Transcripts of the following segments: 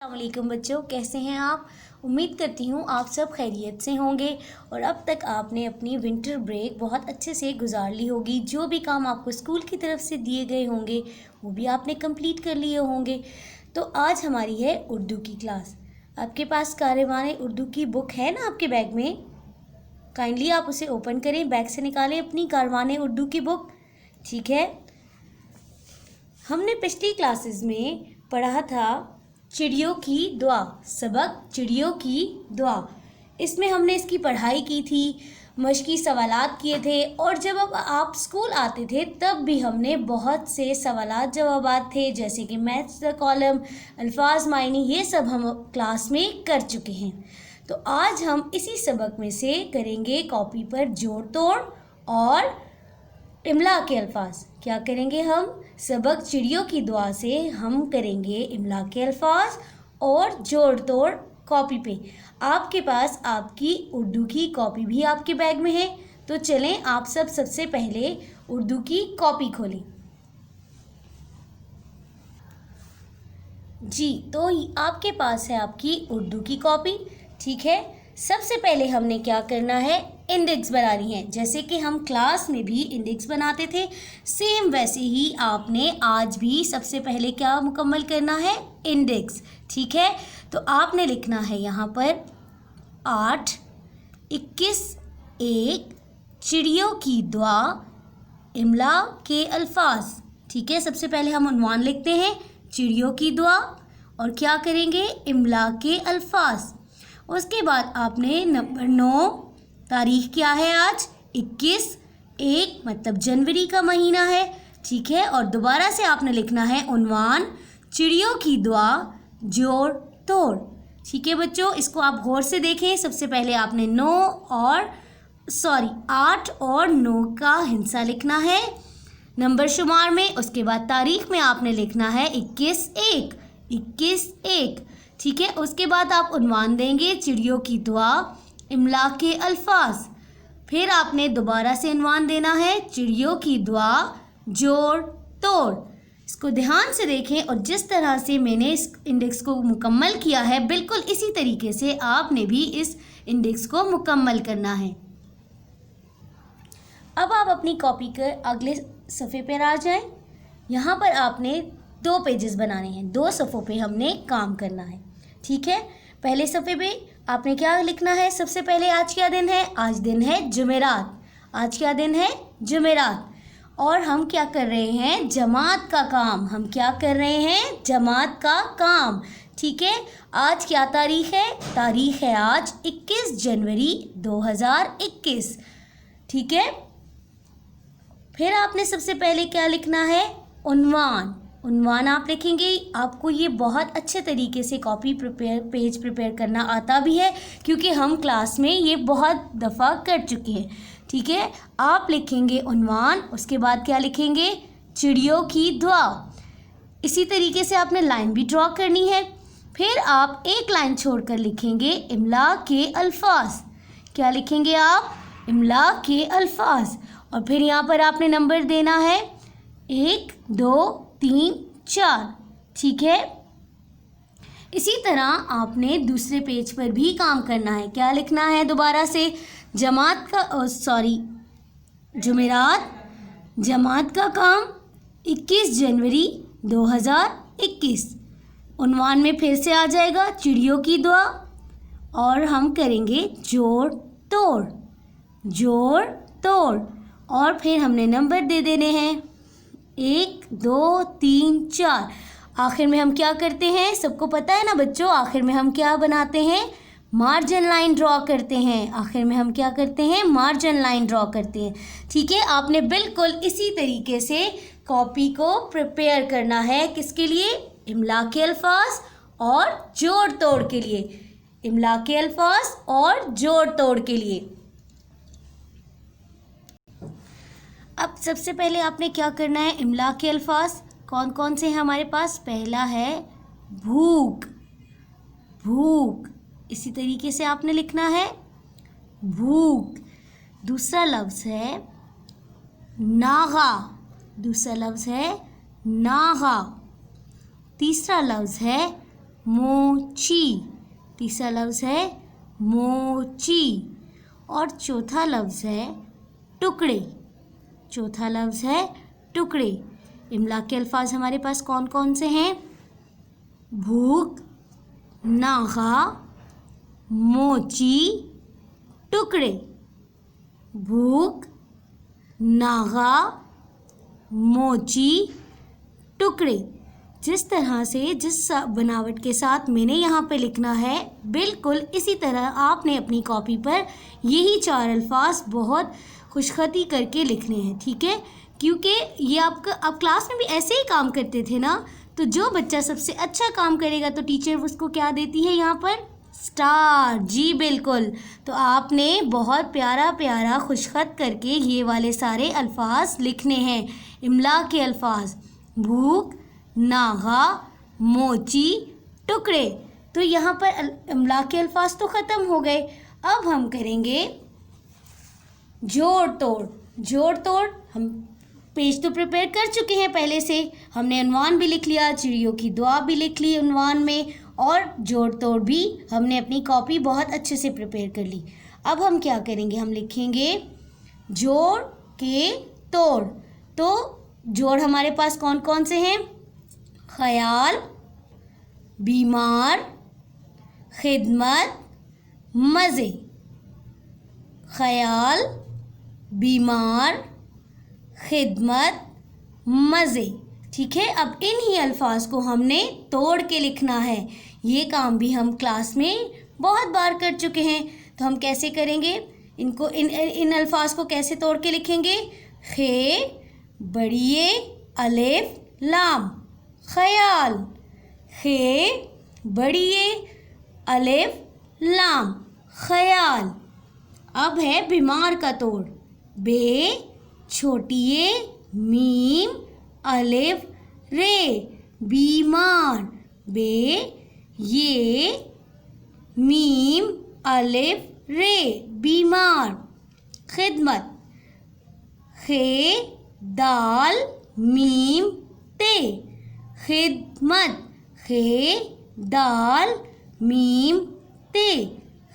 वालेकुम बच्चों, कैसे हैं आप। उम्मीद करती हूँ आप सब खैरियत से होंगे और अब तक आपने अपनी विंटर ब्रेक बहुत अच्छे से गुजार ली होगी। जो भी काम आपको स्कूल की तरफ से दिए गए होंगे वो भी आपने कंप्लीट कर लिए होंगे। तो आज हमारी है उर्दू की क्लास। आपके पास कारवाने उर्दू की बुक है ना आपके बैग में। काइंडली आप उसे ओपन करें, बैग से निकालें अपनी कारवाने उर्दू की बुक। ठीक है, हमने पिछली क्लासेस में पढ़ा था चिड़ियों की दुआ, सबक चिड़ियों की दुआ। इसमें हमने इसकी पढ़ाई की थी, मश्की सवालात किए थे और जब अब आप स्कूल आते थे तब भी हमने बहुत से सवालात जवाबात थे, जैसे कि मैथ्स द कॉलम, अल्फाज मायनी, ये सब हम क्लास में कर चुके हैं। तो आज हम इसी सबक में से करेंगे कॉपी पर जोड़ तोड़ और इमला के अल्फाज। क्या करेंगे हम? सबक चिड़ियों की दुआ से हम करेंगे इमला के अल्फाज और जोड़ तोड़ कॉपी पे। आपके पास आपकी उर्दू की कॉपी भी आपके बैग में है, तो चलें आप सबसे पहले उर्दू की कॉपी खोलें। जी, तो आपके पास है आपकी उर्दू की कॉपी। ठीक है, सबसे पहले हमने क्या करना है, इंडेक्स बनानी है। जैसे कि हम क्लास में भी इंडेक्स बनाते थे, सेम वैसे ही आपने आज भी सबसे पहले क्या मुकम्मल करना है, इंडेक्स। ठीक है, तो आपने लिखना है यहाँ पर 8, 21, 1, चिड़ियों की दुआ, इमला के अल्फाज। ठीक है, सबसे पहले हम उन्वान लिखते हैं चिड़ियों की दुआ और क्या करेंगे, इमला के अल्फाज। उसके बाद आपने नंबर 9, तारीख क्या है आज, 21/1 मतलब जनवरी का महीना है। ठीक है, और दोबारा से आपने लिखना है उन्वान चिड़ियों की दुआ जोड़ तोड़। ठीक है बच्चों, इसको आप गौर से देखें। सबसे पहले आपने 8 और 9 का हिंसा लिखना है नंबर शुमार में। उसके बाद तारीख में आपने लिखना है 21/1। ठीक है, उसके बाद आप उन्वान देंगे चिड़ियों की दुआ, इमला के अल्फाज। फिर आपने दोबारा से उन्वान देना है चिड़ियों की दुआ जोड़ तोड़। इसको ध्यान से देखें और जिस तरह से मैंने इस इंडेक्स को मुकम्मल किया है, बिल्कुल इसी तरीके से आपने भी इस इंडेक्स को मुकम्मल करना है। अब आप अपनी कॉपी के अगले सफ़े पर आ जाएं। यहाँ पर आपने 2 पेजेस बनाने हैं, 2 सफ़ों पे हमने काम करना है। ठीक है, पहले सफ़े पे आपने क्या लिखना है, सबसे पहले आज क्या दिन है, आज दिन है जुमेरात। आज क्या दिन है, जुमेरात। और हम क्या कर रहे हैं, जमात का काम। हम क्या कर रहे हैं, जमात का काम। ठीक है, आज क्या तारीख है, तारीख है आज 21 जनवरी 2021। ठीक है, फिर आपने सबसे पहले क्या लिखना है, उन्वान आप लिखेंगे। आपको ये बहुत अच्छे तरीके से पेज प्रिपेयर करना आता भी है, क्योंकि हम क्लास में ये बहुत दफ़ा कर चुके हैं। ठीक है, आप लिखेंगे उन्वान, उसके बाद क्या लिखेंगे, चिड़ियों की दुआ। इसी तरीके से आपने लाइन भी ड्रॉ करनी है। फिर आप एक लाइन छोड़कर लिखेंगे इमला के अल्फाज। क्या लिखेंगे आप, इमला के अल्फाज। और फिर यहाँ पर आपने नंबर देना है 1, 2, 3, 4। ठीक है, इसी तरह आपने दूसरे पेज पर भी काम करना है। क्या लिखना है दोबारा से, जुमेरात, जमात का काम 21 जनवरी 2021। उन्वान में फिर से आ जाएगा चिड़ियों की दुआ और हम करेंगे जोड़ तोड़ और फिर हमने नंबर दे देने हैं 1, 2, 3, 4। आखिर में हम क्या करते हैं, सबको पता है ना बच्चों, आखिर में हम क्या बनाते हैं, मार्जिन लाइन ड्रॉ करते हैं। आखिर में हम क्या करते हैं, मार्जिन लाइन ड्रॉ करते हैं। ठीक है, आपने बिल्कुल इसी तरीके से कॉपी को प्रिपेयर करना है। किसके लिए, इमला के अल्फाज और जोड़ तोड़ के लिए। इमला के अल्फाज और जोड़ तोड़ के लिए। अब सबसे पहले आपने क्या करना है, इमला के अल्फाज कौन कौन से हैं हमारे पास। पहला है भूख, इसी तरीके से आपने लिखना है भूख। दूसरा लफ्ज़ है नागा, तीसरा लफ्ज़ है मोची। तीसरा लफ्ज़ है मोची। और चौथा लफ्ज़ है टुकड़े। चौथा लफ्ज़ है टुकड़े। इमला के अल्फाज हमारे पास कौन कौन से हैं? भूख, नागा, मोची, टुकड़े। भूख, नागा, मोची, टुकड़े। जिस तरह से जिस बनावट के साथ मैंने यहाँ पे लिखना है, बिल्कुल इसी तरह आपने अपनी कॉपी पर यही 4 अल्फाज बहुत खुशखती करके लिखने हैं, ठीक है? क्योंकि ये आप क्लास में भी ऐसे ही काम करते थे ना, तो जो बच्चा सबसे अच्छा काम करेगा तो टीचर उसको क्या देती है यहाँ पर? स्टार। जी बिल्कुल। तो आपने बहुत प्यारा प्यारा खुशखत करके ये वाले सारे अल्फाज लिखने हैं, इमला के अल्फाज। भूख, नागा, मोची, टुकड़े। तो यहाँ पर इमला के अल्फाज तो ख़त्म हो गए। अब हम करेंगे जोड़ तोड़। जोड़ तोड़ हम पेज तो प्रिपेयर कर चुके हैं पहले से, हमने उन्वान भी लिख लिया, चिड़ियों की दुआ भी लिख ली उन्वान में, और जोड़ तोड़ भी हमने अपनी कॉपी बहुत अच्छे से प्रिपेयर कर ली। अब हम क्या करेंगे? हम लिखेंगे जोड़ के तोड़। तो जोड़ हमारे पास कौन कौन से हैं? ख्याल, बीमार, खिदमत, मज़े। ख्याल, बीमार, खिदमत, मज़े। ठीक है, अब इन्हीं अल्फाज को हमने तोड़ के लिखना है। ये काम भी हम क्लास में बहुत बार कर चुके हैं। तो हम कैसे करेंगे इनको? इन अल्फाज को कैसे तोड़ के लिखेंगे? खे, बड़िए, अलिफ, लाम। ख्याल। खे, बड़िए, अलिफ, लाम। ख्याल। अब है बीमार का तोड़। बे, छोटिए, मीम, अलिफ, रे। बीमार। बे, ये, मीम, अलिफ, रे। बीमार। खिदमत। खे, दाल, मीम, ते। खिदमत। खे, दाल, मीम, ते।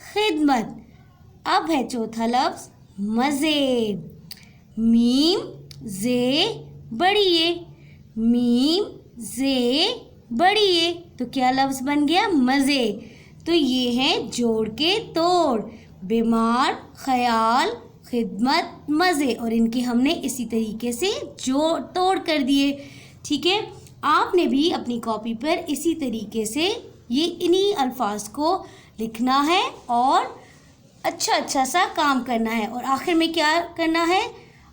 खिदमत। अब है चौथा लफ्ज़ मज़े। मीम, जे, बड़िए। मीम, जे, बड़िए। तो क्या लफ्ज़ बन गया? मज़े। तो ये हैं जोड़ के तोड़। बीमार, ख्याल, खिदमत, मज़े। और इनके हमने इसी तरीके से जोड़ तोड़ कर दिए। ठीक है, आपने भी अपनी कॉपी पर इसी तरीके से ये इन्हीं अल्फाज को लिखना है और अच्छा सा काम करना है। और आखिर में क्या करना है?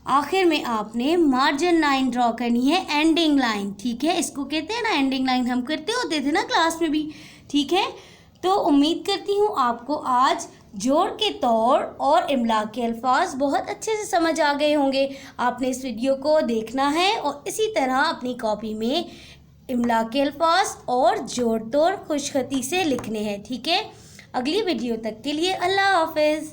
आखिर में आपने मार्जिन लाइन ड्रॉ करनी है, एंडिंग लाइन। ठीक है, इसको कहते हैं ना एंडिंग लाइन, हम करते होते थे ना क्लास में भी। ठीक है, तो उम्मीद करती हूँ आपको आज जोड़ के तोड़ और इमला के अल्फाज बहुत अच्छे से समझ आ गए होंगे। आपने इस वीडियो को देखना है और इसी तरह अपनी कॉपी में इमला के अल्फाज और जोड़ तोड़ खुशखती से लिखने हैं। ठीक है, अगली वीडियो तक के लिए अल्लाह हाफ़िज़।